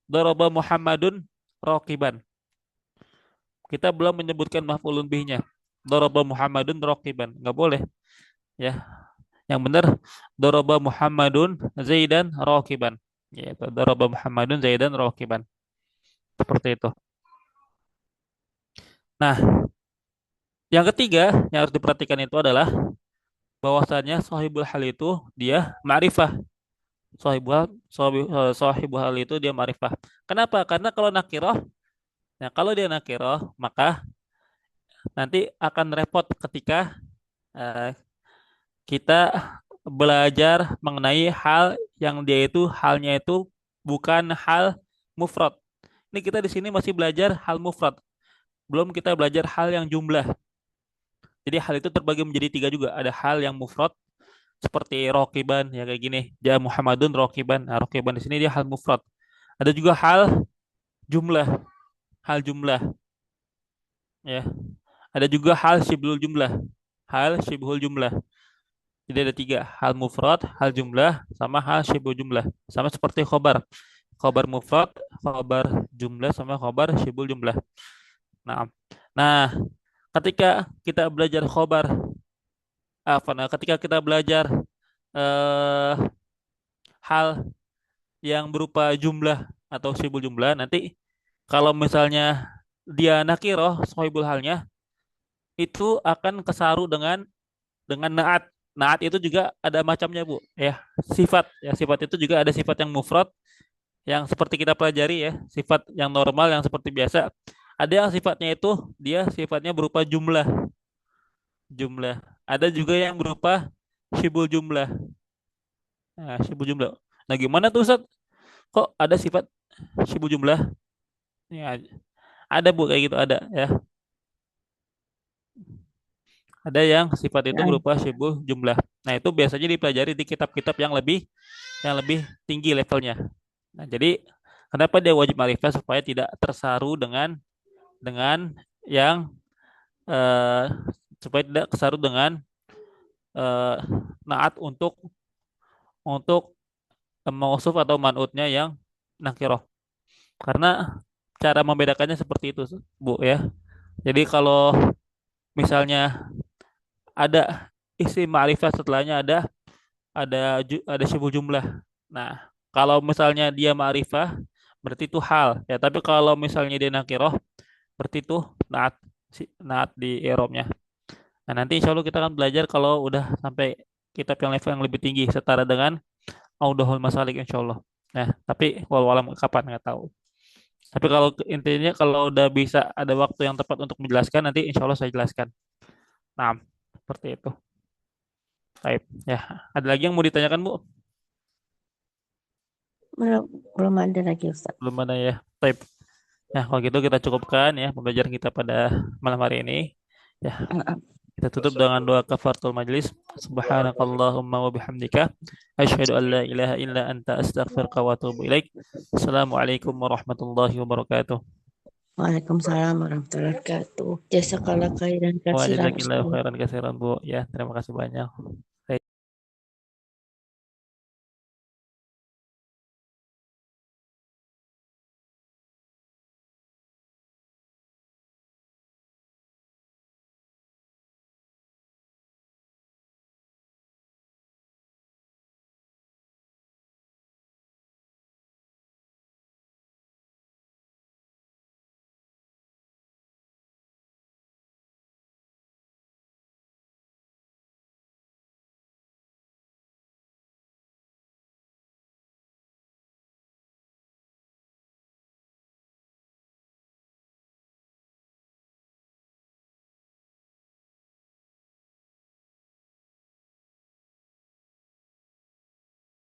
daraba Muhammadun rokiban. Kita belum menyebutkan maf'ulun bihnya. Daraba Muhammadun rokiban, nggak boleh. Ya, yang benar daraba Muhammadun Zaidan rokiban. Yaitu daraba Muhammadun Zaidan rokiban. Seperti itu. Nah, yang ketiga yang harus diperhatikan itu adalah bahwasannya sahibul hal itu dia ma'rifah. Sahibul hal itu dia ma'rifah. Kenapa? Karena kalau nakiroh, nah kalau dia nakiroh, maka nanti akan repot ketika eh, kita belajar mengenai hal yang dia itu halnya itu bukan hal mufrad. Ini kita di sini masih belajar hal mufrad. Belum kita belajar hal yang jumlah. Jadi hal itu terbagi menjadi tiga juga. Ada hal yang mufrad seperti rokiban ya kayak gini. Ja Muhammadun rokiban. Nah, rokiban di sini dia hal mufrad. Ada juga hal jumlah, hal jumlah ya. Ada juga hal syibhul jumlah, hal syibhul jumlah. Jadi ada tiga, hal mufrad, hal jumlah, sama hal syibhul jumlah. Sama seperti khobar. Khobar mufrad, khobar jumlah, sama khobar syibhul jumlah. Nah, nah ketika kita belajar khobar, ketika kita belajar eh, hal yang berupa jumlah atau syibhul jumlah, nanti kalau misalnya dia nakiroh, sohibul halnya, itu akan kesaru dengan naat. Naat itu juga ada macamnya, Bu. Ya, sifat. Ya, sifat itu juga ada sifat yang mufrad yang seperti kita pelajari ya, sifat yang normal yang seperti biasa. Ada yang sifatnya itu dia sifatnya berupa jumlah, jumlah. Ada juga yang berupa syibul jumlah. Nah, syibul jumlah. Nah, gimana tuh Ustaz? Kok ada sifat syibul jumlah? Ya, ada Bu kayak gitu ada ya. Ada yang sifat itu Ya, berupa syibul jumlah. Nah, itu biasanya dipelajari di kitab-kitab yang lebih tinggi levelnya. Nah, jadi kenapa dia wajib ma'rifah supaya tidak tersaru dengan yang eh, supaya tidak tersaru dengan eh, naat untuk mausuf atau manutnya yang nakiroh. Karena cara membedakannya seperti itu, Bu ya. Jadi kalau misalnya ada isim ma'rifah setelahnya ada syibul jumlah. Nah, kalau misalnya dia ma'rifah berarti itu hal ya, tapi kalau misalnya dia nakiroh berarti itu naat naat di i'rabnya. Nah, nanti insya Allah kita akan belajar kalau udah sampai kitab yang level yang lebih tinggi setara dengan Audahul Masalik insya Allah. Nah, tapi walau alam kapan nggak tahu. Tapi kalau intinya kalau udah bisa ada waktu yang tepat untuk menjelaskan nanti insya Allah saya jelaskan. Nah, seperti itu. Baik, ya. Ada lagi yang mau ditanyakan, Bu? belum, belum ada lagi Ustaz. Belum ada ya. Baik. Nah, kalau gitu kita cukupkan ya pembelajaran kita pada malam hari ini. Ya, Maaf. kita tutup dengan doa kafaratul majlis. Subhanakallahumma wa bihamdika asyhadu an la ilaha illa anta astaghfiruka wa atubu ilaik. Assalamualaikum warahmatullahi wabarakatuh. Waalaikumsalam warahmatullahi wabarakatuh. Jazakallah khairan Wa kasiran jazakillahu Ustaz. khairan katsiran, Bu. Ya, terima kasih banyak.